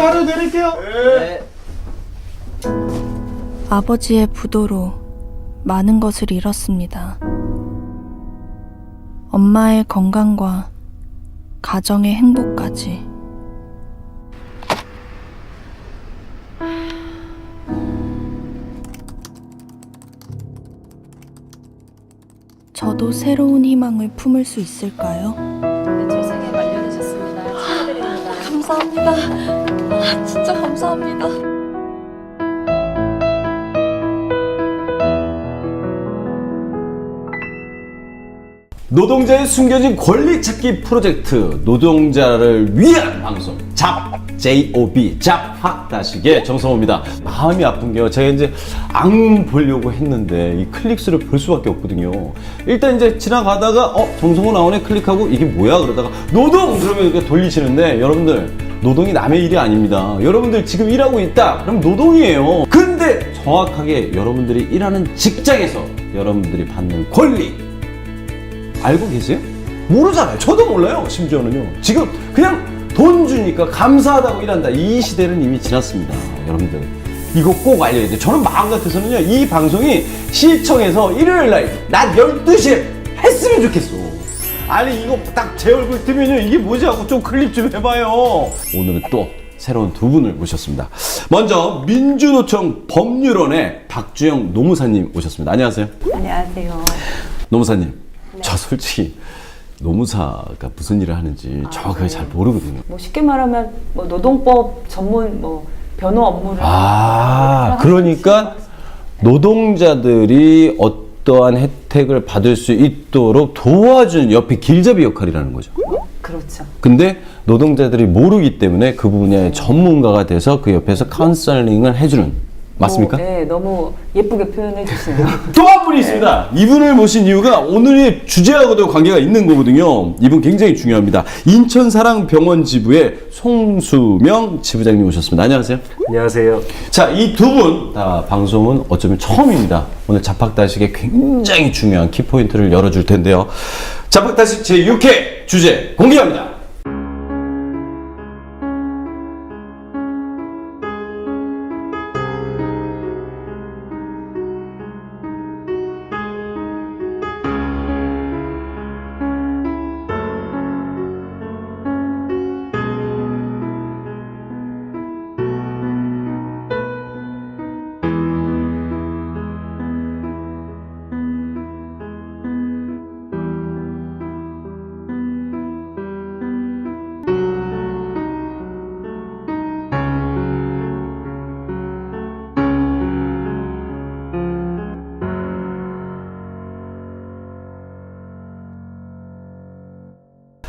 자료 드릴게요. 네. 아버지의 부도로 많은 것을 잃었습니다. 엄마의 건강과 가정의 행복까지. 저도 새로운 희망을 품을 수 있을까요? 대출생에 완료되셨습니다. 축하드립니다. 감사합니다. 진짜 감사합니다. 노동자의 숨겨진 권리 찾기 프로젝트, 노동자를 위한 방송 JOB 잡학다식의 정성호입니다. 마음이 아픈 게요, 제가 이제 안 보려고 했는데 이 클릭수를 볼 수밖에 없거든요. 일단 이제 지나가다가 정성호 나오네 클릭하고 이게 뭐야 그러다가 노동 그러면 이렇게 돌리시는데, 여러분들 노동이 남의 일이 아닙니다. 여러분들 지금 일하고 있다 그럼 노동이에요. 근데 정확하게 여러분들이 일하는 직장에서 여러분들이 받는 권리 알고 계세요? 모르잖아요. 저도 몰라요. 심지어는요. 지금 그냥 돈 주니까 감사하다고 일한다. 이 시대는 이미 지났습니다. 여러분들 이거 꼭 알려야 돼요. 저는 마음 같아서는요, 이 방송이 시청에서 일요일 날 낮 12시에 했으면 좋겠어. 아니 이거 딱 제 얼굴 뜨면요, 이게 뭐지 하고 좀 클립 좀 해봐요. 오늘은 또 새로운 두 분을 모셨습니다. 먼저 민주노총 법률원의 박주영 노무사님 오셨습니다. 안녕하세요. 안녕하세요. 노무사님, 저 솔직히 노무사가 무슨 일을 하는지 정확하게 잘 모르거든요. 뭐 쉽게 말하면 뭐 노동법 전문 뭐 변호 업무를 그러니까 노동자들이 어떠한 혜택을 받을 수 있도록 도와주는 옆에 길잡이 역할이라는 거죠. 그렇죠. 근데 노동자들이 모르기 때문에 그 분야의 전문가가 돼서 그 옆에서 카운셀링을 해주는, 맞습니까? 네, 너무 예쁘게 표현해 주시네요. 또 한 분이 있습니다. 이분을 모신 이유가 오늘의 주제하고도 관계가 있는 거거든요. 이분 굉장히 중요합니다. 인천사랑병원 지부의 송수명 지부장님 오셨습니다. 안녕하세요. 안녕하세요. 자, 이 두 분 다 방송은 어쩌면 처음입니다. 오늘 잡학다식의 굉장히 중요한 키포인트를 열어줄 텐데요. 잡학다식 제6회 주제 공개합니다.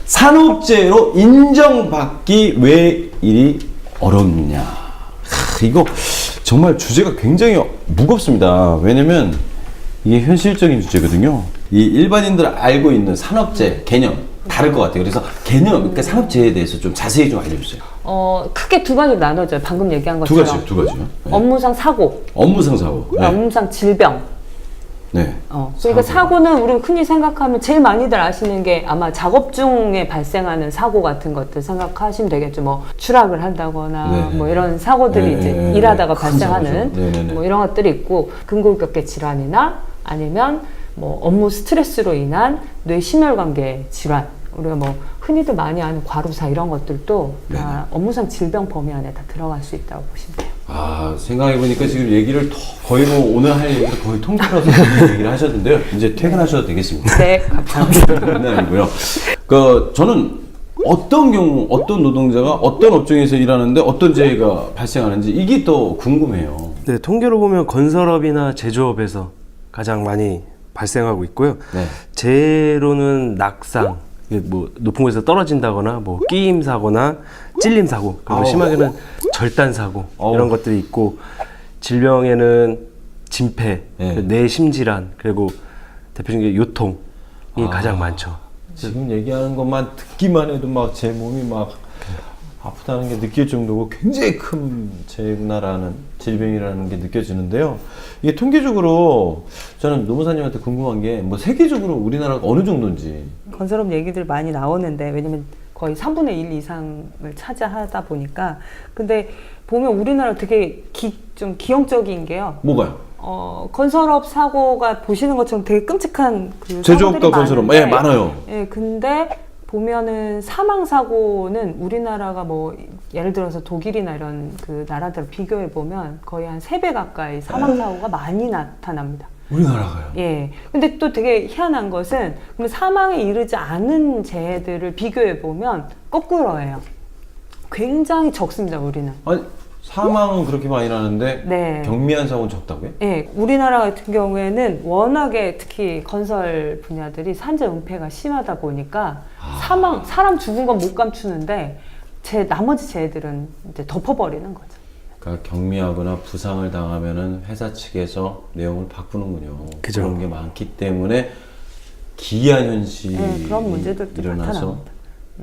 산업재해로 인정받기 왜 이리 어렵냐. 이거 정말 주제가 굉장히 무겁습니다. 왜냐면 이게 현실적인 주제거든요. 이 일반인들 알고 있는 산업재해 개념 다를 것 같아요. 그래서 개념, 그러니까 산업재해에 대해서 좀 자세히 좀 알려주세요. 크게 두 가지로 나눠져요. 방금 얘기한 두 것처럼. 가지요, 두 가지요. 네. 업무상 사고, 업무상 사고. 네. 업무상 질병. 네. 그러니까 사고는 우리 흔히 생각하면 제일 많이들 아시는 게 아마 작업 중에 발생하는 사고 같은 것들 생각하시면 되겠죠. 뭐 추락을 한다거나 네네. 뭐 이런 사고들이 네네. 이제 일하다가 큰 발생하는 사고죠. 네네네. 뭐 이런 것들이 있고, 근골격계 질환이나 아니면 뭐 업무 스트레스로 인한 뇌심혈관계 질환, 우리가 뭐 흔히들 많이 아는 과로사 이런 것들도 다 업무상 질병 범위 안에 다 들어갈 수 있다고 보시면 돼요. 생각해보니까 지금 얘기를 거의 뭐 오늘 할 얘기를 거의 통틀어서 얘기를 하셨는데요. 이제 퇴근하셔도 되겠습니다. 네, 감사합니다. 장난 아니고요. 저는 어떤 경우, 어떤 노동자가 어떤 업종에서 일하는데 어떤 재해가 발생하는지 이게 더 궁금해요. 네, 통계로 보면 건설업이나 제조업에서 가장 많이 발생하고 있고요. 네. 재해로는 낙상, 뭐 높은 곳에서 떨어진다거나 뭐 끼임 사고나 찔림 사고, 그리고 심하게는 절단 사고 이런 것들이 있고, 질병에는 진폐, 네. 뇌심 질환, 그리고 대표적인 게 요통이 가장 많죠. 지금 얘기하는 것만 듣기만 해도 막 제 몸이 막 아프다는 게 느낄 정도고 굉장히 큰 재구나라는 질병이라는 게 느껴지는데요. 이게 통계적으로 저는 노무사님한테 궁금한 게 뭐 세계적으로 우리나라가 어느 정도인지. 건설업 얘기들 많이 나오는데, 왜냐면 거의 3분의 1 이상을 차지하다 보니까 근데 보면 우리나라 되게 좀 기형적인 게요. 뭐가요? 건설업 사고가 보시는 것처럼 되게 끔찍한 그 제조업과 건설업, 예, 많아요. 예, 근데 보면은 사망 사고는 우리나라가 뭐 예를 들어서 독일이나 이런 그 나라들 비교해 보면 거의 한 3배 가까이 사망 사고가 많이 나타납니다. 우리나라가요? 예. 근데 또 되게 희한한 것은 그럼 사망에 이르지 않은 재해들을 비교해 보면 거꾸로예요. 굉장히 적습니다, 우리는. 아니, 사망은 그렇게 많이 나는데 네. 경미한 사고는 적다고요? 예, 우리나라 같은 경우에는 워낙에 특히 건설 분야들이 산재 은폐가 심하다 보니까 사람 죽은 건 못 감추는데 나머지 재해들은 이제 덮어버리는 거죠. 그러니까 경미하거나 부상을 당하면은 회사 측에서 내용을 바꾸는군요. 그죠. 그런 게 많기 때문에 기이한 현실이 네, 그런 문제들도 일어나서 나타납니다.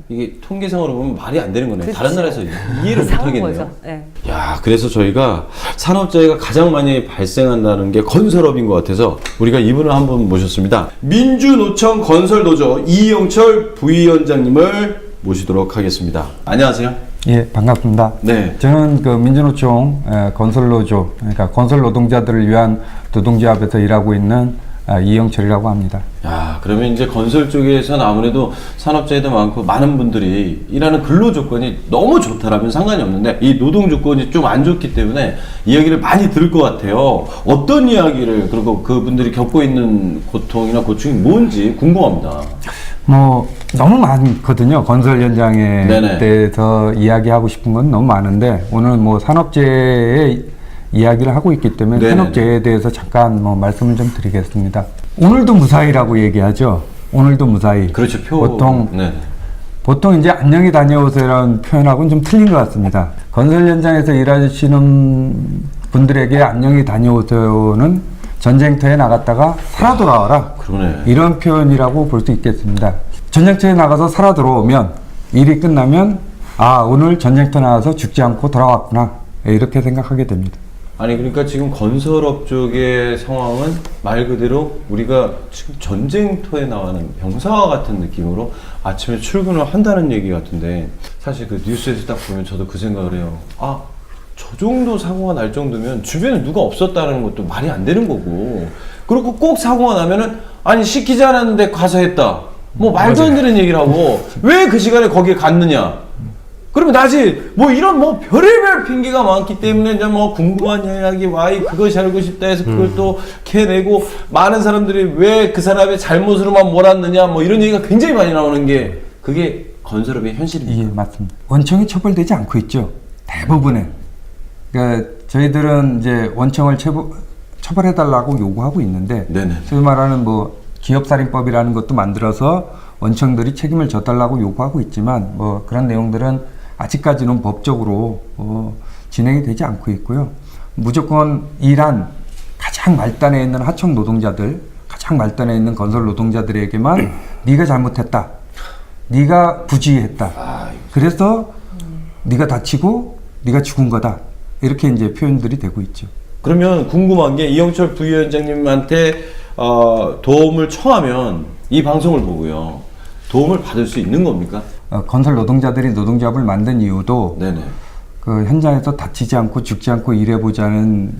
이게 통계상으로 보면 말이 안 되는 거네요. 그렇죠. 다른 나라에서 이해를 못 이상한 하겠네요. 거죠. 예. 야, 그래서 저희가 산업재해가 가장 많이 발생한다는 게 건설업인 것 같아서 우리가 이분을 한분 모셨습니다. 민주노총 건설노조 이영철 부위원장님을 모시도록 하겠습니다. 안녕하세요. 예, 반갑습니다. 네. 저는 그 민주노총 건설노조, 그러니까 건설 노동자들을 위한 노동조합에서 일하고 있는 이영철이라고 합니다. 야, 그러면 이제 건설 쪽에서는 아무래도 산업재해도 많고 많은 분들이 일하는 근로 조건이 너무 좋다라면 상관이 없는데 이 노동 조건이 좀 안 좋기 때문에 이야기를 많이 들을 것 같아요. 어떤 이야기를 그리고 그분들이 겪고 있는 고통이나 고충이 뭔지 궁금합니다. 뭐 너무 많거든요. 건설 현장에 네네. 대해서 이야기하고 싶은 건 너무 많은데 오늘 뭐 산업재해 이야기를 하고 있기 때문에 네네네. 산업재해에 대해서 잠깐 뭐 말씀을 좀 드리겠습니다. 오늘도 무사히라고 얘기하죠. 오늘도 무사히. 그렇죠. 네. 보통 이제 안녕히 다녀오세요라는 표현하고는 좀 틀린 것 같습니다. 건설 현장에서 일하시는 분들에게 안녕히 다녀오세요는 전쟁터에 나갔다가 살아 돌아와라. 그러네. 이런 표현이라고 볼 수 있겠습니다. 전쟁터에 나가서 살아 들어오면 일이 끝나면 오늘 전쟁터 나가서 죽지 않고 돌아왔구나. 이렇게 생각하게 됩니다. 아니 그러니까 지금 건설업 쪽의 상황은 말 그대로 우리가 지금 전쟁터에 나가는 병사와 같은 느낌으로 아침에 출근을 한다는 얘기 같은데 사실 그 뉴스에서 딱 보면 저도 그 생각을 해요. 저 정도 사고가 날 정도면 주변에 누가 없었다는 것도 말이 안 되는 거고 그리고 꼭 사고가 나면은 아니 시키지 않았는데 가서 했다. 뭐 말도 안 되는 얘기를 하고 왜 그 시간에 거기에 갔느냐. 그러면 낮에 뭐 이런 뭐 별의별 핑계가 많기 때문에 이제 뭐 궁금한 이야기 그것이 알고 싶다 해서 그걸 또 캐내고 많은 사람들이 왜 그 사람의 잘못으로만 몰았느냐 뭐 이런 얘기가 굉장히 많이 나오는 게 그게 건설업의 현실입니다. 예, 맞습니다. 원청이 처벌되지 않고 있죠. 대부분은. 그러니까 저희들은 이제 원청을 처벌해달라고 요구하고 있는데, 네네. 소위 말하는 뭐 기업살인법이라는 것도 만들어서 원청들이 책임을 져달라고 요구하고 있지만, 뭐 그런 내용들은 아직까지는 법적으로 진행이 되지 않고 있고요. 무조건 일한 가장 말단에 있는 하청 노동자들, 가장 말단에 있는 건설 노동자들에게만 네가 잘못했다, 네가 부주의했다. 그래서 네가 다치고 네가 죽은 거다. 이렇게 이제 표현들이 되고 있죠. 그러면 궁금한 게 이영철 부위원장님한테 도움을 청하면 이 방송을 보고요. 도움을 받을 수 있는 겁니까? 건설 노동자들이 노동조합을 만든 이유도 네네. 그 현장에서 다치지 않고 죽지 않고 일해보자는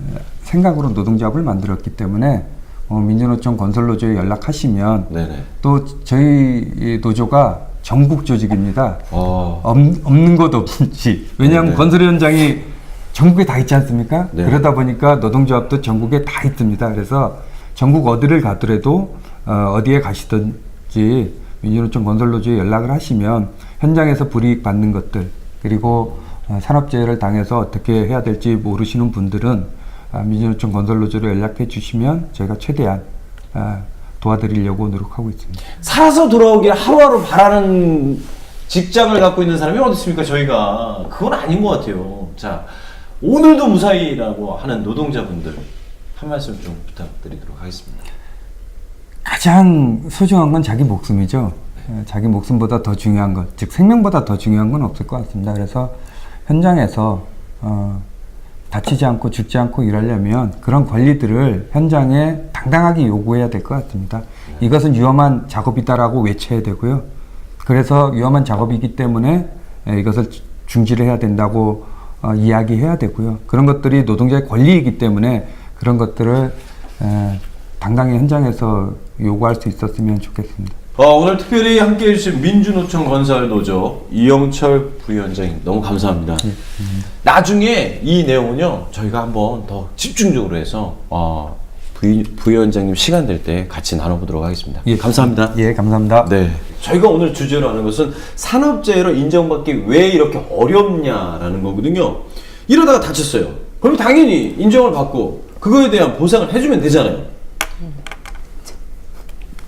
생각으로 노동조합을 만들었기 때문에 민주노총 건설노조에 연락하시면 네네. 또 저희 노조가 전국 조직입니다. 없는 곳 없지. 왜냐하면 네네. 건설 현장이 전국에 다 있지 않습니까? 네. 그러다 보니까 노동조합도 전국에 다 있습니다. 그래서 전국 어디를 가더라도 어디에 가시든지 민주노총 건설노조에 연락을 하시면 현장에서 불이익 받는 것들 그리고 산업재해를 당해서 어떻게 해야 될지 모르시는 분들은 민주노총 건설노조로 연락해 주시면 저희가 최대한 도와드리려고 노력하고 있습니다. 살아서 돌아오길 하루하루 바라는 직장을 갖고 있는 사람이 어디 있습니까? 저희가 그건 아닌 것 같아요. 자, 오늘도 무사히라고 하는 노동자분들 한 말씀 좀 부탁드리도록 하겠습니다. 가장 소중한 건 자기 목숨이죠. 자기 목숨보다 더 중요한 것, 즉 생명보다 더 중요한 건 없을 것 같습니다. 그래서 현장에서 다치지 않고 죽지 않고 일하려면 그런 권리들을 현장에 당당하게 요구해야 될 것 같습니다. 이것은 위험한 작업이다라고 외쳐야 되고요. 그래서 위험한 작업이기 때문에 이것을 중지를 해야 된다고 이야기해야 되고요. 그런 것들이 노동자의 권리이기 때문에 그런 것들을 당당히 현장에서 요구할 수 있었으면 좋겠습니다. 오늘 특별히 함께 해주신 민주노총 건설노조 이영철 부위원장님 너무 감사합니다. 나중에 이 내용은요 저희가 한번 더 집중적으로 해서 부위원장님 시간 될 때 같이 나눠보도록 하겠습니다. 예, 감사합니다. 예, 감사합니다. 네, 저희가 오늘 주제로 하는 것은 산업재해로 인정받기 왜 이렇게 어렵냐라는 거거든요. 이러다가 다쳤어요. 그럼 당연히 인정을 받고 그거에 대한 보상을 해주면 되잖아요.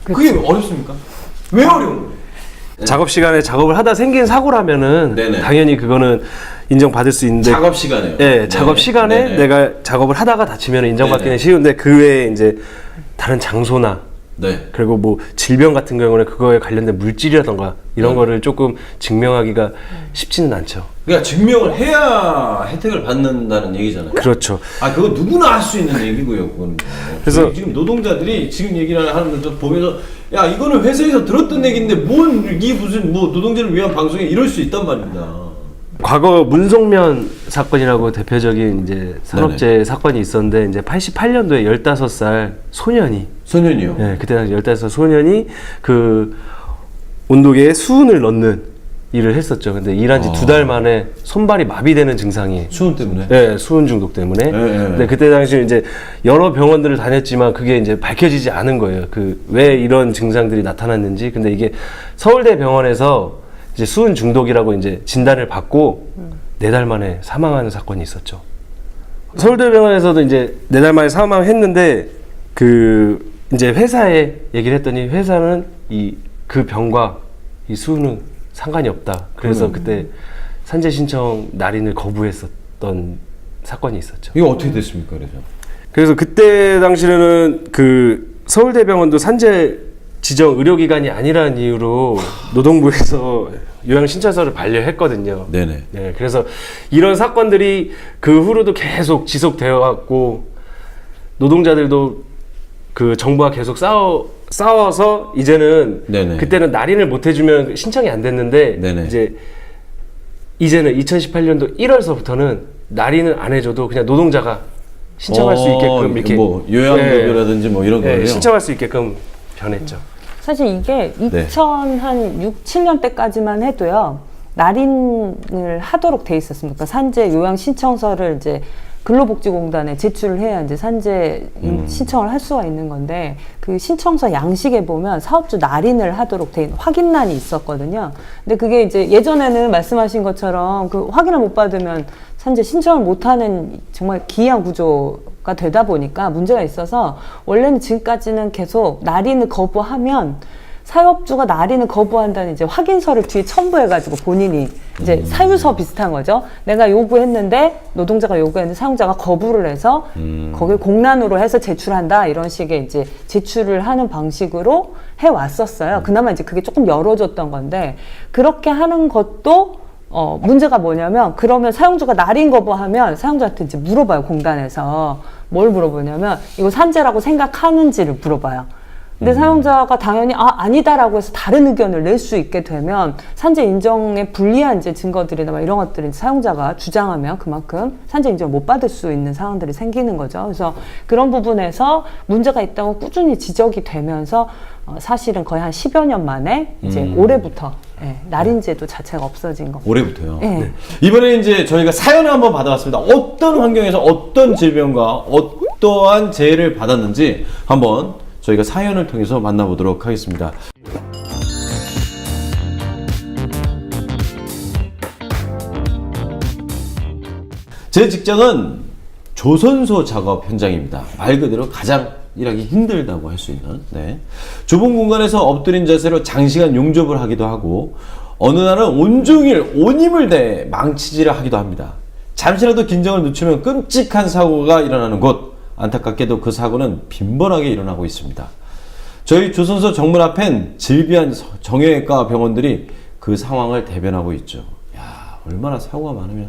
그게 어렵습니까? 왜 어려운 거예요? 작업 시간에 작업을 하다 생긴 사고라면은 네네. 당연히 그거는 인정받을 수 있는데 작업 시간에요. 네, 작업 시간에 네네. 내가 작업을 하다가 다치면 인정받기는 네네. 쉬운데 그 외에 이제 다른 장소나 네. 그리고 뭐 질병 같은 경우는 그거에 관련된 물질이라던가 이런 거를 조금 증명하기가 쉽지는 않죠. 그러니까 증명을 해야 혜택을 받는다는 얘기잖아요. 그렇죠. 그거 누구나 할 수 있는 얘기고요. 그건. 그래서- 저희 지금 노동자들이 지금 얘기를 하는 거 보면서 야 이거는 회사에서 들었던 얘기인데 뭔 이게 무슨 뭐 노동자를 위한 방송에 이럴 수 있단 말입니다. 과거 문송면 사건이라고 대표적인 이제 산업재해 사건이 있었는데 이제 88년도에 15살 소년이 소년이요. 네, 그때 당시 15살 소년이 그 온도계에 수은을 넣는 일을 했었죠. 근데 일한 지 2달 만에 손발이 마비되는 증상이 수온 때문에. 네, 수은 중독 때문에. 네. 근데 그때 당시 이제 여러 병원들을 다녔지만 그게 이제 밝혀지지 않은 거예요. 그 왜 이런 증상들이 나타났는지. 근데 이게 서울대 병원에서 이제 수은 중독이라고 이제 진단을 받고 4달 만에 사망하는 사건이 있었죠. 서울대 병원에서도 이제 4달 만에 사망했는데 그 이제 회사에 얘기를 했더니 회사는 그 병과 이 수은은 상관이 없다. 그래서 그때 산재 신청 날인을 거부했었던 사건이 있었죠. 이거 어떻게 됐습니까? 그래서 그때 당시에는 그 서울대병원도 산재 지정 의료기관이 아니라는 이유로 노동부에서 요양 신청서를 반려했거든요. 네네. 네, 그래서 이런 사건들이 그 후로도 계속 지속되어 왔고 노동자들도 그 정부와 계속 싸워서 이제는 네네. 그때는 날인을 못 해주면 신청이 안 됐는데 네네. 이제는 2018년도 1월서부터는 날인을 안 해줘도 그냥 노동자가 신청할 수 있게끔 이렇게 뭐 요양급여라든지 뭐 이런 거예요. 신청할 수 있게끔 변했죠. 사실 이게 2006, 7년 때까지만 해도요, 날인을 하도록 돼 있었습니다. 그러니까 산재 요양 신청서를 이제 근로복지공단에 제출을 해야 이제 산재 신청을 할 수가 있는 건데, 그 신청서 양식에 보면 사업주 날인을 하도록 돼 있는 확인란이 있었거든요. 근데 그게 이제 예전에는 말씀하신 것처럼 그 확인을 못 받으면 산재 신청을 못하는 정말 기이한 구조가 되다 보니까 문제가 있어서, 원래는 지금까지는 계속 날인을 거부하면 사업주가 날인을 거부한다는 이제 확인서를 뒤에 첨부해가지고 본인이 이제 사유서 비슷한 거죠. 내가 요구했는데 노동자가 요구했는데 사용자가 거부를 해서 거기를 공란으로 해서 제출한다, 이런 식의 이제 제출을 하는 방식으로 해왔었어요. 그나마 이제 그게 조금 열어줬던 건데, 그렇게 하는 것도 문제가 뭐냐면, 그러면 사용주가 날인 거부하면 사용자한테 이제 물어봐요. 공단에서 뭘 물어보냐면 이거 산재라고 생각하는지를 물어봐요. 근데 사용자가 당연히 아니다라고 해서 다른 의견을 낼 수 있게 되면 산재 인정에 불리한 이제 증거들이나 막 이런 것들이 사용자가 주장하면 그만큼 산재 인정을 못 받을 수 있는 상황들이 생기는 거죠. 그래서 그런 부분에서 문제가 있다고 꾸준히 지적이 되면서 사실은 거의 한 10여 년 만에 이제 올해부터 날인제도 자체가 없어진 거. 올해부터요. 네. 네. 이번에 이제 저희가 사연을 한번 받아봤습니다. 어떤 환경에서 어떤 질병과 어떠한 재해를 받았는지 한번 저희가 사연을 통해서 만나보도록 하겠습니다. 제 직장은 조선소 작업 현장입니다. 말 그대로 가장 일하기 힘들다고 할 수 있는. 네. 좁은 공간에서 엎드린 자세로 장시간 용접을 하기도 하고, 어느 날은 온종일 온 힘을 다해 망치질을 하기도 합니다. 잠시라도 긴장을 늦추면 끔찍한 사고가 일어나는 곳. 안타깝게도 그 사고는 빈번하게 일어나고 있습니다. 저희 조선소 정문 앞엔 질비한 정형외과 병원들이 그 상황을 대변하고 있죠. 야, 얼마나 사고가 많으면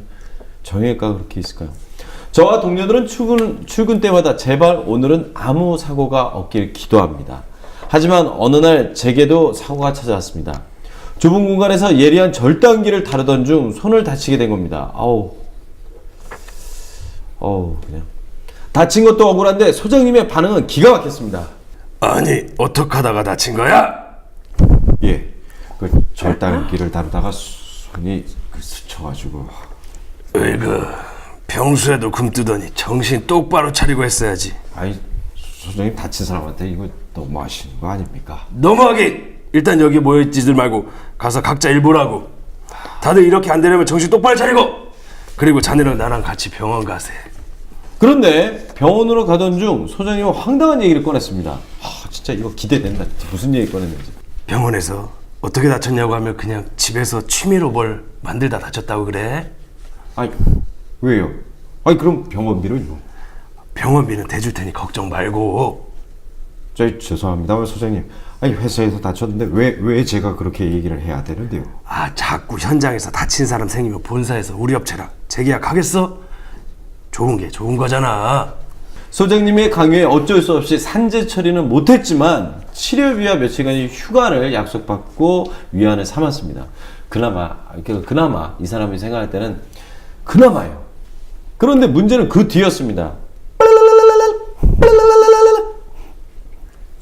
정형외과가 그렇게 있을까요? 저와 동료들은 출근 때마다 제발 오늘은 아무 사고가 없길 기도합니다. 하지만 어느 날 제게도 사고가 찾아왔습니다. 좁은 공간에서 예리한 절단기를 다루던 중 손을 다치게 된 겁니다. 그냥 다친 것도 억울한데 소장님의 반응은 기가 막혔습니다. 아니 어떡하다가 다친 거야? 예, 그 절단기를 다루다가 손이 스쳐가지고. 으이그 평소에도 굶뜨더니 정신 똑바로 차리고 했어야지. 아니, 소장님 다친 사람한테 이거 너무 하시는 거 아닙니까? 너무하긴! 일단 여기 모여있지들 말고 가서 각자 일 보라고. 다들 이렇게 안 되려면 정신 똑바로 차리고! 그리고 자네랑 나랑 같이 병원 가세. 그런데 병원으로 가던 중 소장님은 황당한 얘기를 꺼냈습니다. 진짜 이거 기대된다. 무슨 얘기 꺼냈는지. 병원에서 어떻게 다쳤냐고 하면 그냥 집에서 취미로 뭘 만들다 다쳤다고 그래? 아니, 왜요? 아니, 그럼 병원비는요? 병원비는 대줄 테니 걱정 말고. 죄송합니다만 소장님, 아니 회사에서 다쳤는데 왜 제가 그렇게 얘기를 해야 되는데요? 자꾸 현장에서 다친 사람 생기면 본사에서 우리 업체랑 재계약하겠어? 좋은 게 좋은 거잖아. 소장님의 강요에 어쩔 수 없이 산재 처리는 못했지만 치료비와 며칠간의 휴가를 약속받고 위안을 삼았습니다. 그나마 이 사람이 생각할 때는 그나마요. 그런데 문제는 그 뒤였습니다.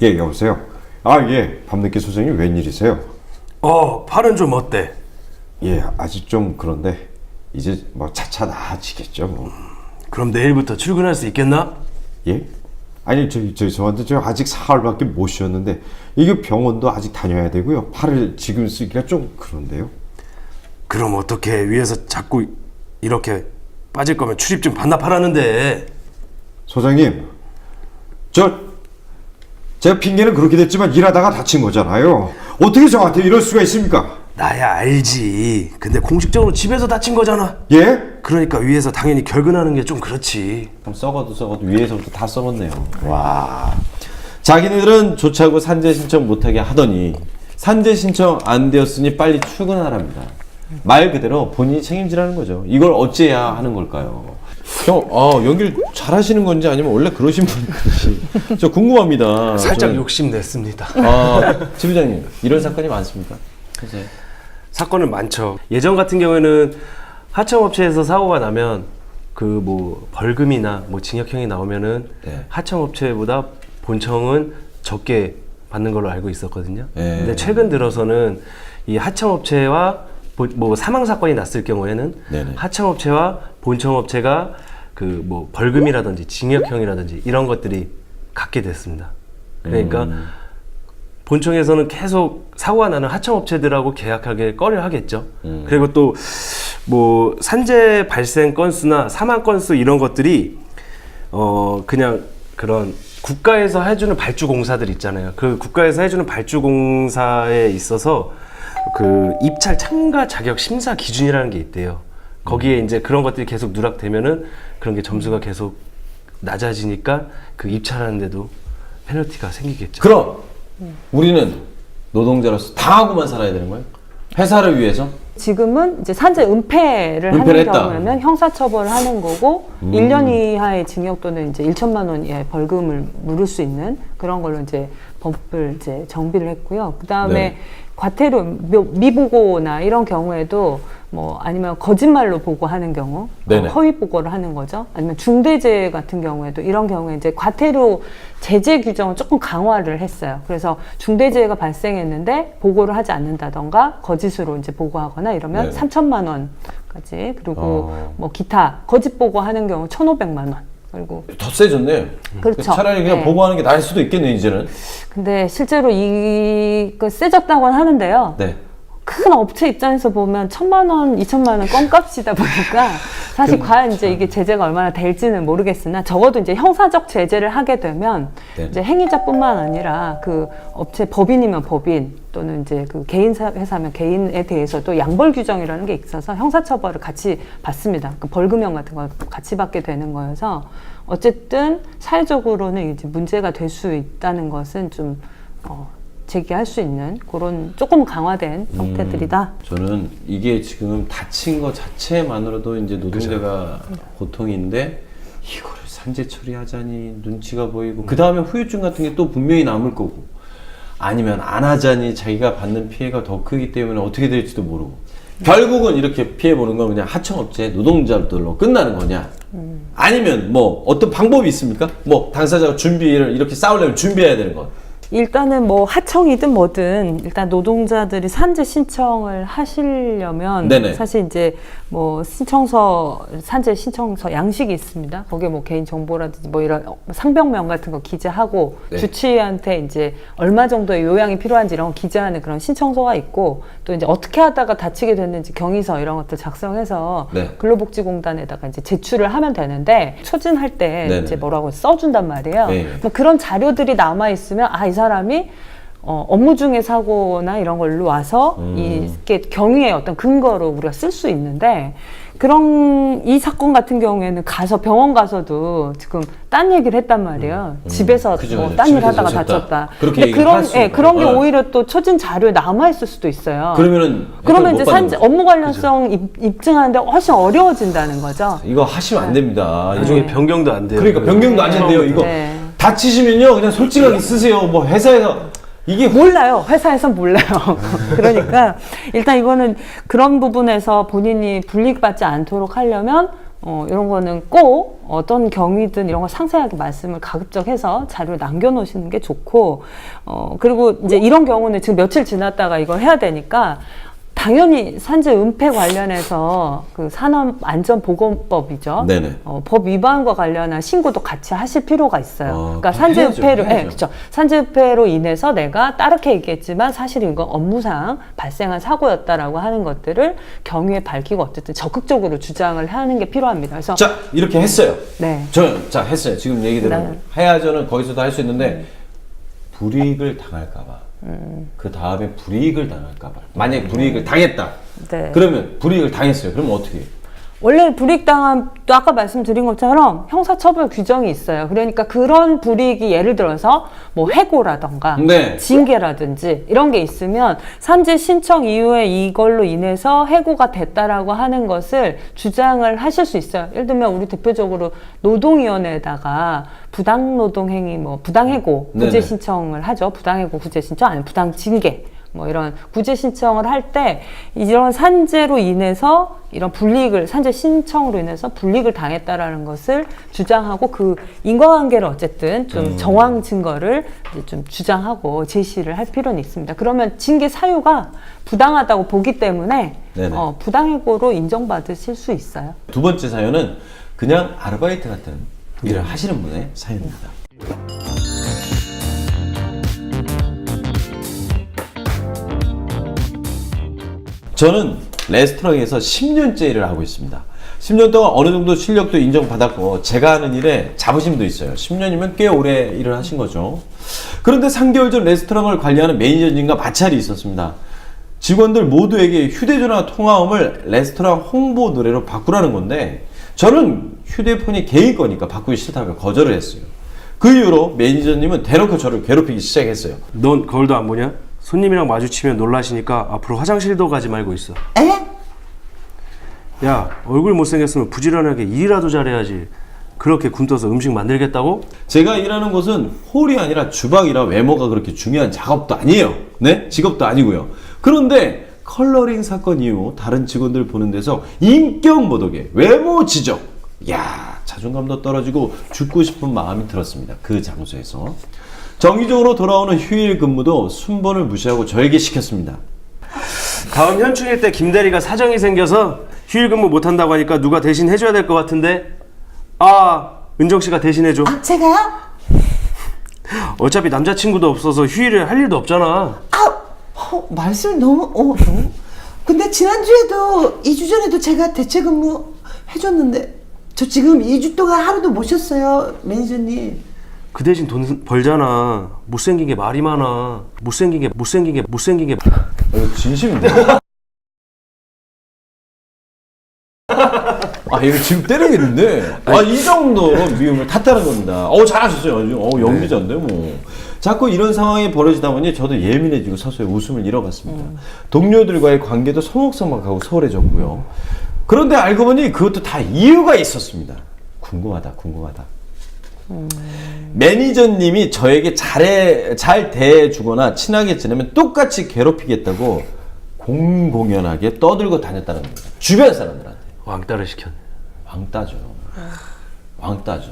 예, 여보세요? 예, 밤늦게 소장님 웬일이세요? 팔은 좀 어때? 예, 아직 좀 그런데 이제 뭐 차차 나아지겠죠 뭐. 그럼 내일부터 출근할 수 있겠나? 예? 아니 저한테 저 아직 사흘밖에 못 쉬었는데 이게 병원도 아직 다녀야 되고요. 팔을 지금 쓰기가 좀 그런데요. 그럼 어떻게 위에서 자꾸 이렇게 빠질 거면 출입증 반납하라는데. 소장님, 제가 핑계는 그렇게 됐지만 일하다가 다친 거잖아요. 어떻게 저한테 이럴 수가 있습니까? 나야 알지. 근데 공식적으로 집에서 다친 거잖아. 예? 그러니까 위에서 당연히 결근하는 게 좀 그렇지. 그럼 썩어도 위에서부터 다 썩었네요. 와. 자기네들은 조차고 산재 신청 못하게 하더니 산재 신청 안 되었으니 빨리 출근하랍니다. 말 그대로 본인이 책임지라는 거죠. 이걸 어찌해야 하는 걸까요? 형, 연기를 잘하시는 건지 아니면 원래 그러신 분인지 저 궁금합니다. 살짝 욕심냈습니다. 지 부장님, 이런 사건이 많습니까? 그래서 사건은 많죠. 예전 같은 경우에는 하청업체에서 사고가 나면 그 뭐 벌금이나 뭐 징역형이 나오면은 네. 하청업체보다 본청은 적게 받는 걸로 알고 있었거든요. 네. 근데 최근 들어서는 이 하청업체와 뭐 사망 사건이 났을 경우에는 네네. 하청업체와 본청업체가 그 뭐 벌금이라든지 징역형이라든지 이런 것들이 같게 됐습니다. 그러니까 본청에서는 계속 사고가 나는 하청업체들하고 계약하기 꺼려 하겠죠. 그리고 또 뭐 산재 발생 건수나 사망 건수 이런 것들이 그냥 그런 국가에서 해주는 발주 공사들 있잖아요. 그 국가에서 해주는 발주 공사에 있어서 그 입찰 참가 자격 심사 기준이라는 게 있대요. 거기에 이제 그런 것들이 계속 누락되면은 그런 게 점수가 계속 낮아지니까 그 입찰하는데도 페널티가 생기겠죠. 그럼 우리는 노동자로서 당하고만 살아야 되는 거예요? 회사를 위해서? 지금은 이제 산재 은폐를 하는 은폐를 했다. 경우에는 형사처벌을 하는 거고 1년 이하의 징역 또는 이제 1천만 원 이하의 벌금을 물을 수 있는 그런 걸로 이제 법을 이제 정비를 했고요. 그 다음에 네. 과태료 미보고나 이런 경우에도 뭐 아니면 거짓말로 보고하는 경우, 네네. 허위 보고를 하는 거죠. 아니면 중대재해 같은 경우에도 이런 경우에 이제 과태료 제재 규정을 조금 강화를 했어요. 그래서 중대재해가 발생했는데 보고를 하지 않는다던가 거짓으로 이제 보고하거나 이러면 네네. 3천만 원까지 그리고 뭐 기타 거짓 보고하는 경우 1,500만 원. 그리고 더 세졌네. 그렇죠. 차라리 그냥 네. 보고하는 게 나을 수도 있겠네 이제는. 근데 실제로 이거 세졌다고는 하는데요. 네. 큰 업체 입장에서 보면 1,000만 원, 2천만 원 껌값이다 보니까 사실 과연 이제 이게 제재가 얼마나 될지는 모르겠으나 적어도 이제 형사적 제재를 하게 되면 네. 이제 행위자뿐만 아니라 그 업체 법인이면 법인 또는 이제 그 개인 회사면 개인에 대해서도 양벌 규정이라는 게 있어서 형사처벌을 같이 받습니다. 그 벌금형 같은 걸 같이 받게 되는 거여서 어쨌든 사회적으로는 이제 문제가 될 수 있다는 것은 좀 제기할 수 있는 그런 조금 강화된 형태들이다. 저는 이게 지금 다친 것 자체만으로도 이제 노동자가 고통인데 이거를 산재 처리하자니 눈치가 보이고 그 다음에 후유증 같은 게 또 분명히 남을 거고 아니면 안 하자니 자기가 받는 피해가 더 크기 때문에 어떻게 될지도 모르고 결국은 이렇게 피해보는 건 그냥 하청업체 노동자들로 끝나는 거냐? 아니면 뭐 어떤 방법이 있습니까? 뭐 당사자가 준비를 이렇게 싸우려면 준비해야 되는 것. 일단은 뭐 하청이든 뭐든 일단 노동자들이 산재 신청을 하시려면 네네. 사실 이제 뭐 산재 신청서 양식이 있습니다. 거기에 뭐 개인 정보라든지 뭐 이런 상병명 같은 거 기재하고 네. 주치의한테 이제 얼마 정도의 요양이 필요한지 이런 거 기재하는 그런 신청서가 있고 또 이제 어떻게 하다가 다치게 됐는지 경위서 이런 것들 작성해서 네. 근로복지공단에다가 이제 제출을 하면 되는데 초진할 때 네네. 이제 뭐라고 써준단 말이에요. 네. 뭐 그런 자료들이 남아 있으면 이 사람이 업무 중에 사고나 이런 걸로 와서 이게 경위의 어떤 근거로 우리가 쓸 수 있는데 그런 이 사건 같은 경우에는 가서 병원 가서도 지금 딴 얘기를 했단 말이에요. 집에서 그죠, 뭐 그죠. 딴 일 집에서 하다가 졌다. 다쳤다. 그렇게 근데 얘기를 할 수 있고. 그런 게 어. 오히려 또 초진 자료에 남아 있을 수도 있어요. 그러면 이제 업무 관련성 입증하는데 훨씬 어려워진다는 거죠. 이거 하시면 안 됩니다. 나중에 변경도 안 돼요. 그러니까 변경도 안 된대요. 이거 네. 다치시면요 그냥 솔직하게 쓰세요. 뭐 회사에서 이게 몰라요. 회사에선 몰라요. 그러니까 일단 이거는 그런 부분에서 본인이 불이익받지 않도록 하려면 이런 거는 꼭 어떤 경위든 이런 거 상세하게 말씀을 가급적해서 자료를 남겨놓으시는 게 좋고 그리고 이제 이런 경우는 지금 며칠 지났다가 이걸 해야 되니까 당연히 산재 은폐 관련해서 그 산업안전보건법이죠. 네네. 법 위반과 관련한 신고도 같이 하실 필요가 있어요. 그러니까 해야죠, 산재 은폐로, 해야죠. 그렇죠. 산재 은폐로 인해서 내가 따르게 얘기했지만 사실 이건 업무상 발생한 사고였다라고 하는 것들을 경위에 밝히고 어쨌든 적극적으로 주장을 하는 게 필요합니다. 그래서 자 이렇게 했어요. 네. 저는 자 했어요. 지금 얘기대로 네. 해야죠는 거기서도 할 수 있는데 불이익을 당할까봐. 그 다음에 불이익을 당할까봐. 만약에 불이익을 당했다. 네. 그러면 불이익을 당했어요. 그러면 어떻게 해요? 원래 불이익당한 또 아까 말씀드린 것처럼 형사처벌 규정이 있어요. 그러니까 그런 불이익이 예를 들어서 뭐 해고라던가 네. 징계라든지 이런 게 있으면 산재 신청 이후에 이걸로 인해서 해고가 됐다라고 하는 것을 주장을 하실 수 있어요. 예를 들면 우리 대표적으로 노동위원회에다가 부당노동행위, 뭐 부당해고 구제 네네. 신청을 하죠. 부당해고 구제 신청 아니면 부당징계. 뭐 이런 구제 신청을 할 때 이런 산재로 인해서 이런 불이익을 산재 신청으로 인해서 불이익을 당했다라는 것을 주장하고 그 인과관계를 어쨌든 좀 정황 증거를 이제 좀 주장하고 제시를 할 필요는 있습니다. 그러면 징계 사유가 부당하다고 보기 때문에 네네. 부당해고로 인정받으실 수 있어요. 두 번째 사연은 그냥 아르바이트 같은 일을 하시는 분의 사연입니다. 저는 레스토랑에서 10년째 일을 하고 있습니다. 10년 동안 어느 정도 실력도 인정받았고 제가 하는 일에 자부심도 있어요. 10년이면 꽤 오래 일을 하신 거죠. 그런데 3개월 전 레스토랑을 관리하는 매니저님과 마찰이 있었습니다. 직원들 모두에게 휴대전화 통화음을 레스토랑 홍보 노래로 바꾸라는 건데 저는 휴대폰이 개인 거니까 바꾸기 싫다고 거절을 했어요. 그 이후로 매니저님은 대놓고 저를 괴롭히기 시작했어요. 넌 거울도 안 보냐? 손님이랑 마주치면 놀라시니까 앞으로 화장실도 가지 말고 있어. 에? 야, 얼굴 못생겼으면 부지런하게 일이라도 잘해야지. 그렇게 굶떠서 음식 만들겠다고? 제가 일하는 곳은 홀이 아니라 주방이라 외모가 그렇게 중요한 작업도 아니에요. 네? 직업도 아니고요. 그런데 컬러링 사건 이후 다른 직원들 보는 데서 인격 모독에 외모 지적. 야, 자존감도 떨어지고 죽고 싶은 마음이 들었습니다. 그 장소에서. 정기적으로 돌아오는 휴일 근무도 순번을 무시하고 저에게 시켰습니다. 다음 현충일 때 김대리가 사정이 생겨서 휴일 근무 못한다고 하니까 누가 대신 해줘야 될 것 같은데 은정씨가 대신 해줘. 아, 제가요? 어차피 남자친구도 없어서 휴일에 할 일도 없잖아. 말씀이 너무. 근데 지난주에도 2주 전에도 제가 대체 근무 해줬는데 저 지금 2주 동안 하루도 못 쉬었어요, 매니저님. 그 대신 돈 벌잖아. 못생긴 게 말이 많아. 못생긴 게 이거 진심인데? 이거 지금 때리겠는데? 이 정도로 미움을 탔다는 겁니다. 잘하셨어요. 연기자인데, 뭐. 자꾸 이런 상황이 벌어지다 보니 저도 예민해지고 서서히 웃음을 잃어갔습니다. 동료들과의 관계도 서먹서먹하고 소홀해졌고요. 그런데 알고 보니 그것도 다 이유가 있었습니다. 궁금하다. 매니저님이 저에게 잘 대해주거나 친하게 지내면 똑같이 괴롭히겠다고 공공연하게 떠들고 다녔다는 겁니다. 주변 사람들한테. 왕따를 시켰네. 왕따죠. 왕따죠.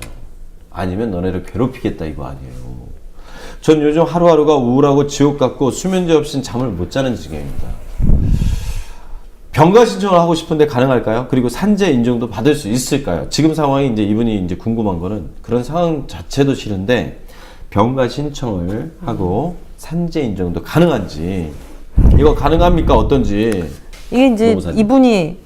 아니면 너네를 괴롭히겠다 이거 아니에요. 전 요즘 하루하루가 우울하고 지옥 같고 수면제 없인 잠을 못 자는 지경입니다. 병가 신청을 하고 싶은데 가능할까요? 그리고 산재 인정도 받을 수 있을까요? 지금 상황이 이제 이분이 이제 궁금한 거는 그런 상황 자체도 싫은데 병가 신청을 하고 산재 인정도 가능한지 이거 가능합니까? 어떤지. 이게 이제 노무사님. 이분이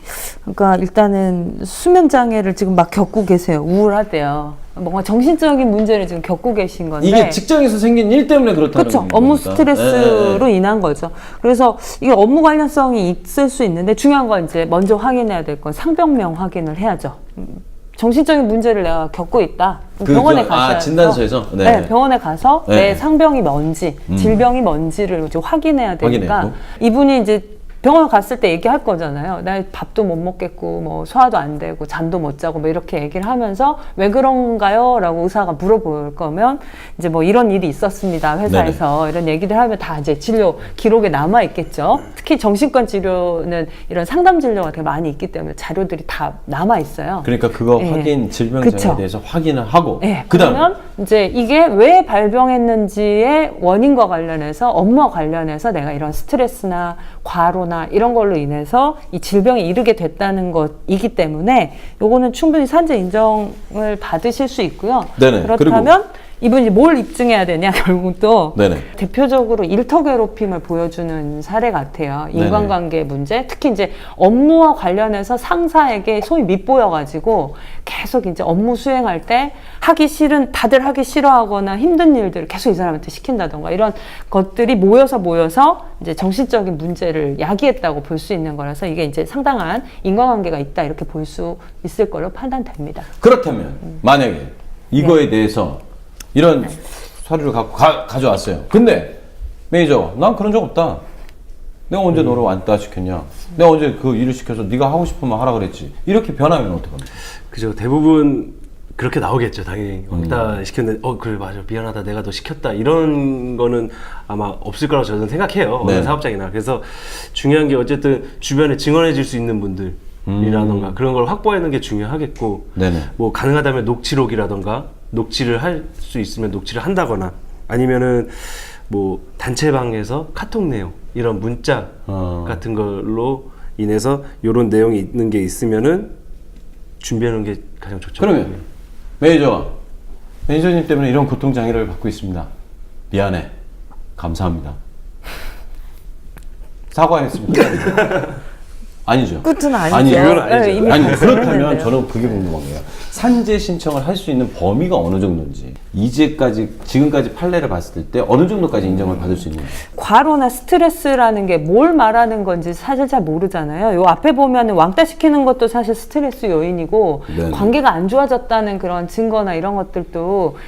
그러니까 일단은 수면 장애를 지금 막 겪고 계세요. 우울하대요. 뭔가 정신적인 문제를 지금 겪고 계신 건데 이게 직장에서 생긴 일 때문에 그렇다는 그렇죠. 겁니까? 업무 스트레스로 인한 거죠. 그래서 이게 업무 관련성이 있을 수 있는데 중요한 건 이제 먼저 확인해야 될 건 상병명 확인을 해야죠. 정신적인 문제를 내가 겪고 있다. 병원에 가셔야 진단소에서? 네, 병원에 가서 네. 내 상병이 뭔지, 질병이 뭔지를 이제 확인해야 되니까 확인해야고. 이분이 이제 병원 갔을 때 얘기할 거잖아요. 나 밥도 못 먹겠고, 뭐 소화도 안 되고, 잠도 못 자고, 뭐 이렇게 얘기를 하면서 왜 그런가요? 라고 의사가 물어볼 거면 이제 뭐 이런 일이 있었습니다. 회사에서 네네. 이런 얘기를 하면 다 이제 진료 기록에 남아 있겠죠. 특히 정신과 치료는 이런 상담 진료가 되게 많이 있기 때문에 자료들이 다 남아 있어요. 그러니까 그거 예. 확인 질병자에 그쵸. 대해서 확인을 하고 네, 그다음에 그러면 이제 이게 왜 발병했는지의 원인과 관련해서 업무와 관련해서 내가 이런 스트레스나 과로나 이런 걸로 인해서 이 질병에 이르게 됐다는 것이기 때문에 요거는 충분히 산재 인정을 받으실 수 있고요. 네네. 그렇다면 이분이 뭘 입증해야 되냐 결국 또 네네. 대표적으로 일터 괴롭힘을 보여주는 사례 같아요. 네네. 인간관계 문제, 특히 이제 업무와 관련해서 상사에게 소위 밉보여가지고 계속 이제 업무 수행할 때 하기 싫은 다들 하기 싫어하거나 힘든 일들을 계속 이 사람한테 시킨다던가 이런 것들이 모여서 이제 정신적인 문제를 야기했다고 볼 수 있는 거라서 이게 이제 상당한 인과관계가 있다 이렇게 볼 수 있을 걸로 판단됩니다. 그렇다면 만약에 이거에 대해서 이런 서류를 갖고 가져왔어요. 근데 매니저 난 그런 적 없다. 내가 언제 너를 왔다 시켰냐? 내가 언제 그 일을 시켜서 네가 하고 싶으면 하라 그랬지. 이렇게 변하면 어떡합니까? 그죠. 대부분 그렇게 나오겠죠. 당연히 왕따 시켰는데 그래 맞아 미안하다 내가 너 시켰다 이런 거는 아마 없을 거라고 저는 생각해요. 네. 어느 사업장이나. 그래서 중요한 게 어쨌든 주변에 증언해 줄 수 있는 분들 이라던가 그런 걸 확보하는 게 중요하겠고 네네. 뭐 가능하다면 녹취록이라던가 녹취를 할 수 있으면 녹취를 한다거나 아니면은 뭐 단체방에서 카톡 내용 이런 문자 같은 걸로 인해서 이런 내용이 있는 게 있으면은 준비해 놓은 게 가장 좋죠. 그러면 매니저님 때문에 이런 고통 장애를 받고 있습니다. 미안해. 감사합니다. 사과했습니까? 아니죠. 끝은 아니죠. 아니죠. 그건 아니죠. 네, 이미 아니 발생을 그렇다면 했는데요. 저는 그게 궁금한 거예요. 산재 신청을 할 수 있는 범위가 어느 정도인지 지금까지 판례를 봤을 때 어느 정도까지 인정을 받을 수 있는지. 과로나 스트레스라는 게 뭘 말하는 건지 사실 잘 모르잖아요. 요 앞에 보면은 왕따 시키는 것도 사실 스트레스 요인이고 네네. 관계가 안 좋아졌다는 그런 증거나 이런 것들도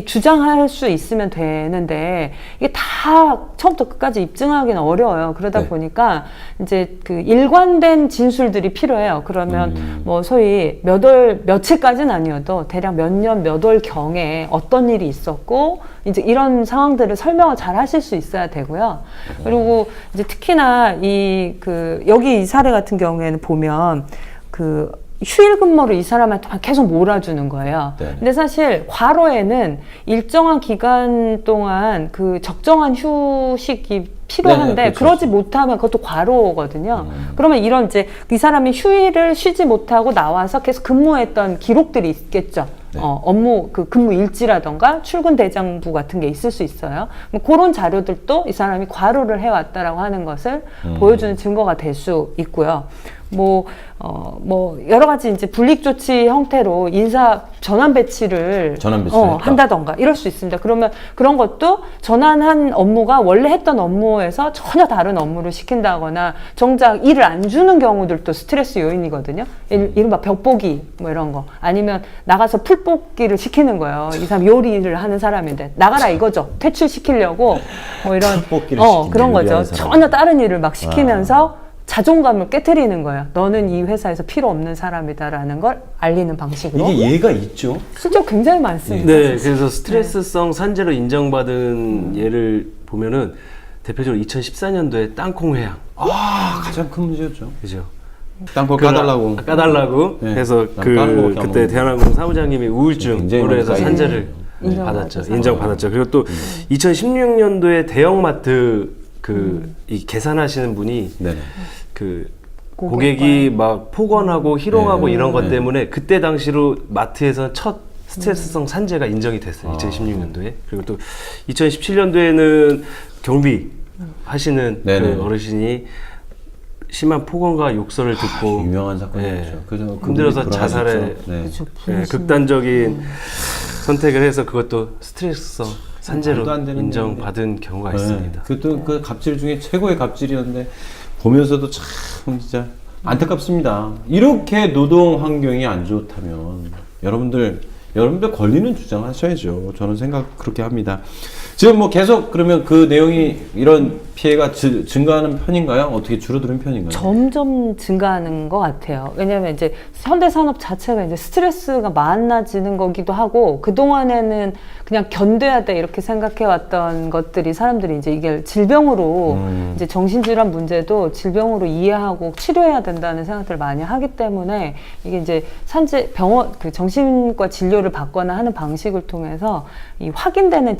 주장할 수 있으면 되는데 이게 다 처음부터 끝까지 입증하기는 어려워요. 그러다 네. 보니까 이제 그 일관된 진술들이 필요해요. 그러면 뭐 소위 며칠까지는 아니어도 대략 몇 년, 몇 월 경에 어떤 일이 있었고 이제 이런 상황들을 설명을 잘 하실 수 있어야 되고요. 그리고 이제 특히나 여기 이 사례 같은 경우에는 보면 휴일 근무를 이 사람한테 계속 몰아주는 거예요. 네. 근데 사실 과로에는 일정한 기간 동안 적정한 휴식이 필요한데 네네, 그렇죠. 그러지 못하면 그것도 과로거든요. 그러면 이런 이제 이 사람이 휴일을 쉬지 못하고 나와서 계속 근무했던 기록들이 있겠죠. 네. 업무 근무 일지라던가 출근 대장부 같은 게 있을 수 있어요. 뭐 그런 자료들도 이 사람이 과로를 해왔다라고 하는 것을 보여주는 증거가 될 수 있고요. 뭐 여러 가지 이제 불이익 조치 형태로 인사 전환 배치를 했다. 한다던가 이럴 수 있습니다. 그러면 그런 것도 전환한 업무가 원래 했던 업무에서 전혀 다른 업무를 시킨다거나 정작 일을 안 주는 경우들도 스트레스 요인이거든요. 이른바 벽보기 뭐 이런 거 아니면 나가서 풀뽑기를 시키는 거예요. 이 사람 요리를 하는 사람인데 나가라 이거죠. 퇴출시키려고 뭐 이런 풀뽑기를 시키는 그런 요리하는 거죠. 사람. 전혀 다른 일을 막 시키면서 자존감을 깨트리는 거예요. 너는 이 회사에서 필요 없는 사람이다라는 걸 알리는 방식으로. 이게 예가 있죠. 실제 굉장히 많습니다. 네, 그래서 스트레스성 산재로 인정받은 예를 보면은 대표적으로 2014년도에 땅콩 회항. 가장 큰 문제였죠. 그죠? 땅콩 까달라고 네. 해서 까는 거밖에 안 그때 먹는데. 대한항공 사무장님이 굉장히 우울증으로 해서 많이 산재를 인정받았죠. 인정받았죠. 그리고 또 2016년도에 대형마트 이 계산하시는 분이 네네. 그 고객이 막 폭언하고 희롱하고 네. 이런 것 네. 때문에 그때 당시로 마트에서 첫 스트레스성 산재가 인정이 됐어요. 아. 2016년도에. 그리고 또 2017년도에는 경비 하시는 네네. 그 어르신이 심한 폭언과 욕설을 듣고 유명한 사건이었죠. 예, 그래서 힘들어서 그분이 자살에 돌아가셨죠. 네. 그렇죠. 예, 극단적인 선택을 해서 그것도 스트레스성 산재로 말도 안 되는 인정받은 경우가 있습니다. 그것도 그 갑질 중에 최고의 갑질이었는데 보면서도 참 진짜 안타깝습니다. 이렇게 노동 환경이 안 좋다면 여러분들 권리는 주장하셔야죠. 저는 생각 그렇게 합니다. 지금 뭐 계속 그러면 그 내용이 이런 피해가 증가하는 편인가요? 어떻게 줄어드는 편인가요? 점점 증가하는 것 같아요. 왜냐하면 이제 현대 산업 자체가 이제 스트레스가 많아지는 거기도 하고 그 동안에는 그냥 견뎌야 돼 이렇게 생각해 왔던 것들이 사람들이 이제 이게 질병으로 이제 정신질환 문제도 질병으로 이해하고 치료해야 된다는 생각들을 많이 하기 때문에 이게 이제 산재 병원 그 정신과 진료를 받거나 하는 방식을 통해서 이 확인되는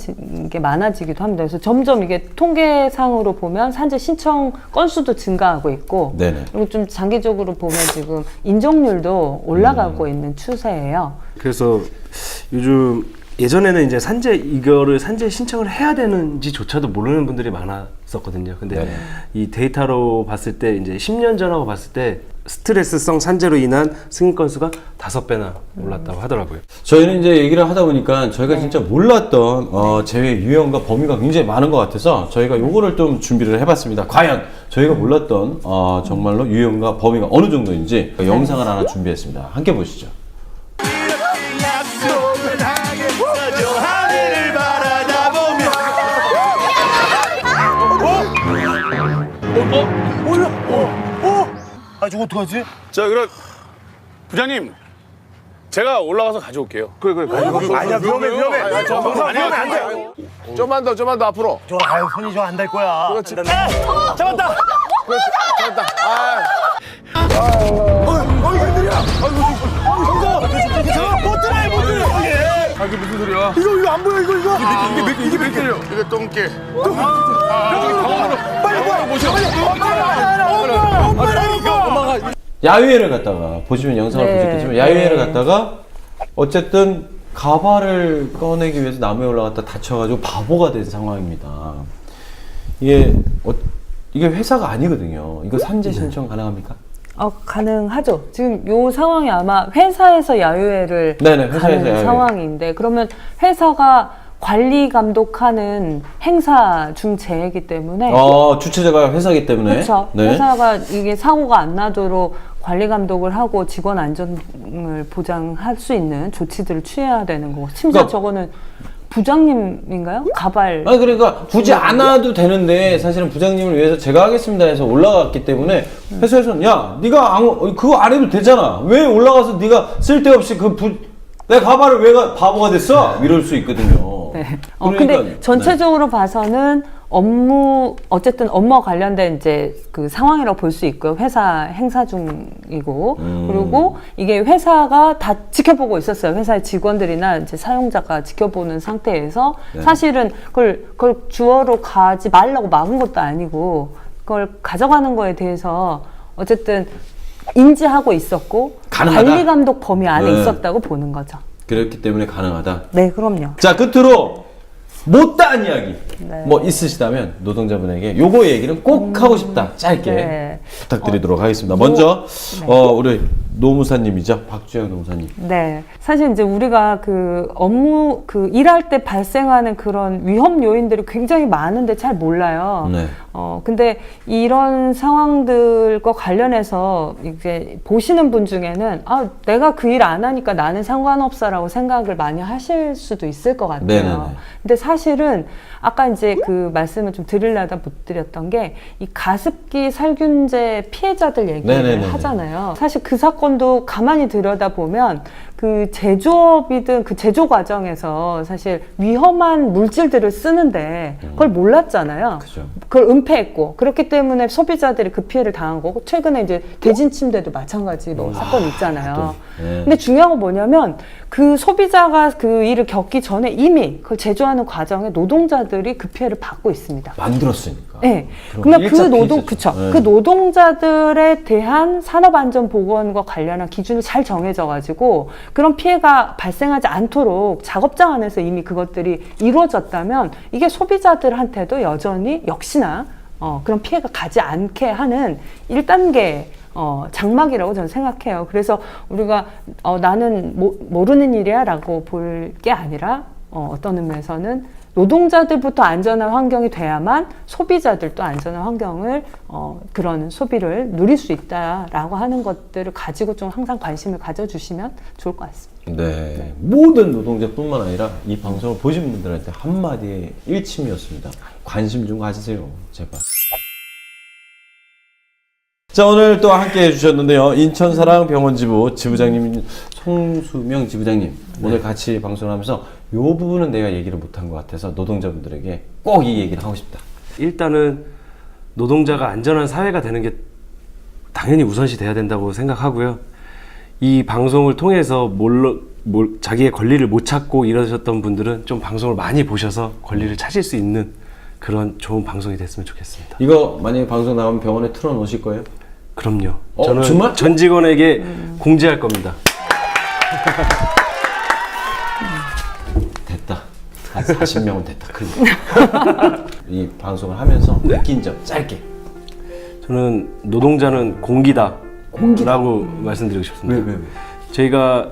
게 많아지기도 합니다. 그래서 점점 이게 통계상으로 보면 산재 신청 건수도 증가하고 있고 네네. 그리고 좀 장기적으로 보면 지금 인정률도 올라가고 있는 추세예요. 그래서 요즘 예전에는 이제 이거를 산재 신청을 해야 되는지조차도 모르는 분들이 많았었거든요. 근데 네네. 이 데이터로 봤을 때 이제 10년 전하고 봤을 때 스트레스성 산재로 인한 승인 건수가 5배나 올랐다고 하더라고요. 저희는 이제 얘기를 하다 보니까 저희가 진짜 몰랐던 재해 유형과 범위가 굉장히 많은 것 같아서 저희가 요거를 좀 준비를 해봤습니다. 과연 저희가 몰랐던 정말로 유형과 범위가 어느 정도인지 영상을 하나 준비했습니다. 함께 보시죠. 아, 저거 어떡하지? 자, 그럼 부장님, 제가 올라가서 가져올게요. 그래. 아니야, 위험해. 저 아니야, 안 돼. 좀만 더 앞으로. 저, 아유, 손이 저 안 될 거야. 그렇지. 잡았다! 그렇지. 잡았다. 웬일이야? 못 들어! 이게 무슨 소리야? 이거 안 보여, 이거. 이게 몇 개요? 이게 똥개. 빨리 봐! 모셔. 엄마가! 야유회를 갔다가 보시면 영상을 네. 보셨겠지만 야유회를 갔다가 어쨌든 가발을 꺼내기 위해서 나무에 올라갔다 다쳐가지고 바보가 된 상황입니다. 이게 회사가 아니거든요. 이거 산재 신청 가능합니까? 가능하죠. 지금 요 상황이 아마 회사에서 야유회를 네네, 회사에서 가는 야유회. 상황인데 그러면 회사가 관리 감독하는 행사 중재이기 때문에 주최자가 회사기 때문에. 그렇죠. 네. 회사가 이게 사고가 안 나도록 관리 감독을 하고 직원 안전을 보장할 수 있는 조치들을 취해야 되는 거고 심지어 그러니까- 저거는 부장님인가요? 가발 아니 그러니까 굳이 안 와도 되는데 사실은 부장님을 위해서 제가 하겠습니다 해서 올라갔기 때문에 회사에서는 야 네가 그거 안 해도 되잖아 왜 올라가서 네가 쓸데없이 내 가발을 왜 바보가 됐어 이럴 수 있거든요. 네. 그러니까, 근데 전체적으로 봐서는 어쨌든 업무와 관련된 이제 그 상황이라고 볼 수 있고요. 회사 행사 중이고. 그리고 이게 회사가 다 지켜보고 있었어요. 회사의 직원들이나 이제 사용자가 지켜보는 상태에서 네. 사실은 그걸 주어로 가지 말라고 막은 것도 아니고 그걸 가져가는 거에 대해서 어쨌든 인지하고 있고 가능하다. 관리 감독 범위 안에 네. 있었다고 보는 거죠. 그렇기 때문에 가능하다. 네, 그럼요. 자 끝으로 못다한 이야기 네. 뭐 있으시다면 노동자분에게 요거 얘기는 꼭 하고 싶다 짧게 네. 부탁드리도록 하겠습니다. 먼저 우리 노무사님이죠. 박주영 노무사님. 네. 사실 이제 우리가 그 업무, 그 일할 때 발생하는 그런 위험 요인들이 굉장히 많은데 잘 몰라요. 네. 근데 이런 상황들과 관련해서 이제 보시는 분 중에는 아, 내가 그 일 안 하니까 나는 상관없어라고 생각을 많이 하실 수도 있을 것 같아요. 네네네. 근데 사실은 아까 이제 그 말씀을 좀 드리려다 못 드렸던 게 이 가습기 살균제 피해자들 얘기를 네네네네. 하잖아요. 사실 그 사건도 가만히 들여다보면 그 제조업이든 그 제조 과정에서 사실 위험한 물질들을 쓰는데 그걸 몰랐잖아요. 그죠. 그걸 은폐했고 그렇기 때문에 소비자들이 그 피해를 당한 거고 최근에 이제 대진 침대도 마찬가지로 사건이 있잖아요. 네. 근데 중요한 건 뭐냐면 그 소비자가 그 일을 겪기 전에 이미 그걸 제조하는 과정에 노동자들이 그 피해를 받고 있습니다. 만들었으니까. 네. 그럼 그러니까 그 일자 노동, 피해자죠. 그쵸. 네. 그 노동자들에 대한 산업안전보건과 관련한 기준이 잘 정해져가지고 그런 피해가 발생하지 않도록 작업장 안에서 이미 그것들이 이루어졌다면 이게 소비자들한테도 여전히 역시나 그런 피해가 가지 않게 하는 1단계 장막이라고 저는 생각해요. 그래서 우리가 나는 모르는 일이야 라고 볼 게 아니라 어떤 의미에서는 노동자들부터 안전한 환경이 돼야만 소비자들도 안전한 환경을 그런 소비를 누릴 수 있다라고 하는 것들을 가지고 좀 항상 관심을 가져주시면 좋을 것 같습니다. 네. 모든 노동자뿐만 아니라 이 방송을 보신 분들한테 한마디의 일침이었습니다. 관심 좀 가지세요. 제발. 자, 오늘 또 함께 해주셨는데요. 인천사랑병원지부 지부장님, 송수명 지부장님. 오늘 같이 방송을 하면서 이 부분은 내가 얘기를 못한 것 같아서 노동자분들에게 꼭 이 얘기를 하고 싶다. 일단은 노동자가 안전한 사회가 되는 게 당연히 우선시 돼야 된다고 생각하고요. 이 방송을 통해서 자기의 권리를 못 찾고 이러셨던 분들은 좀 방송을 많이 보셔서 권리를 찾을 수 있는 그런 좋은 방송이 됐으면 좋겠습니다. 이거 만약에 방송 나가면 병원에 틀어놓으실 거예요? 그럼요. 저는 정말? 전 직원에게 공지할 겁니다. 됐다. 한 40명은 됐다. 이 방송을 하면서 느낀 점 짧게. 저는 노동자는 공기다. 라고 말씀드리고 싶습니다. 왜? 저희가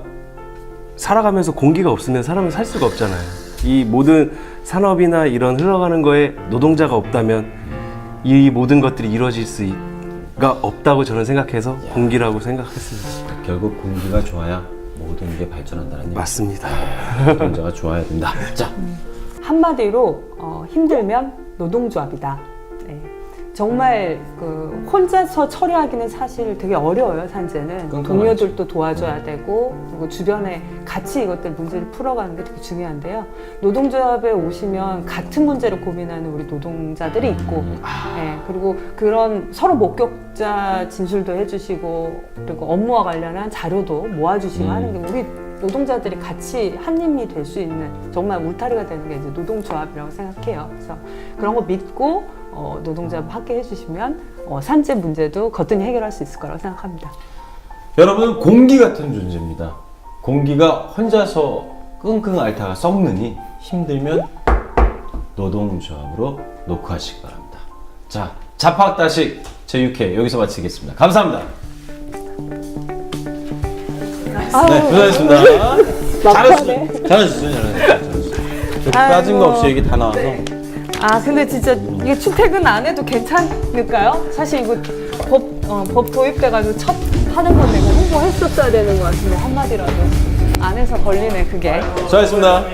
살아가면서 공기가 없으면 사람은 살 수가 없잖아요. 이 모든 산업이나 이런 흘러가는 거에 노동자가 없다면 이 모든 것들이 이루어질 수가 없다고 저는 생각해서 공기라고 생각했습니다. 결국 공기가 좋아야 모든 게 발전한다는 얘기. 맞습니다. 노동자가 좋아야 된다. 자, 한마디로 힘들면 노동조합이다. 네. 정말 그 혼자서 처리하기는 사실 되게 어려워요. 산재는 끙끙 동료들도 도와줘야 되고 그리고 주변에 같이 이것들 문제를 풀어가는 게 되게 중요한데요. 노동조합에 오시면 같은 문제를 고민하는 우리 노동자들이 있고 네, 그리고 그런 서로 목격자 진술도 해주시고 그리고 업무와 관련한 자료도 모아주시고 하는 게 우리 노동자들이 같이 한 힘이 될 수 있는 정말 울타리가 되는 게 이제 노동조합이라고 생각해요. 그래서 그런 거 믿고 노동조합 함께 해주시면 산재 문제도 거뜬히 해결할 수 있을 거라고 생각합니다. 여러분은 공기 같은 존재입니다. 공기가 혼자서 끙끙 앓다가 썩느니 힘들면 노동조합으로 놓고 하시기 바랍니다. 자, 자팍다식 제6회 여기서 마치겠습니다. 감사합니다. 네, 고생하셨습니다. 잘하셨어요. 빠진 거 없이 얘기 다 나와서. 아 근데 진짜 이게 출퇴근 안 해도 괜찮을까요? 사실 이거 법 도입돼가지고 첫 하는 건데 이거 홍보했었어야 되는 것 같은데 한마디라도 안 해서 걸리네 그게. 수고하셨습니다.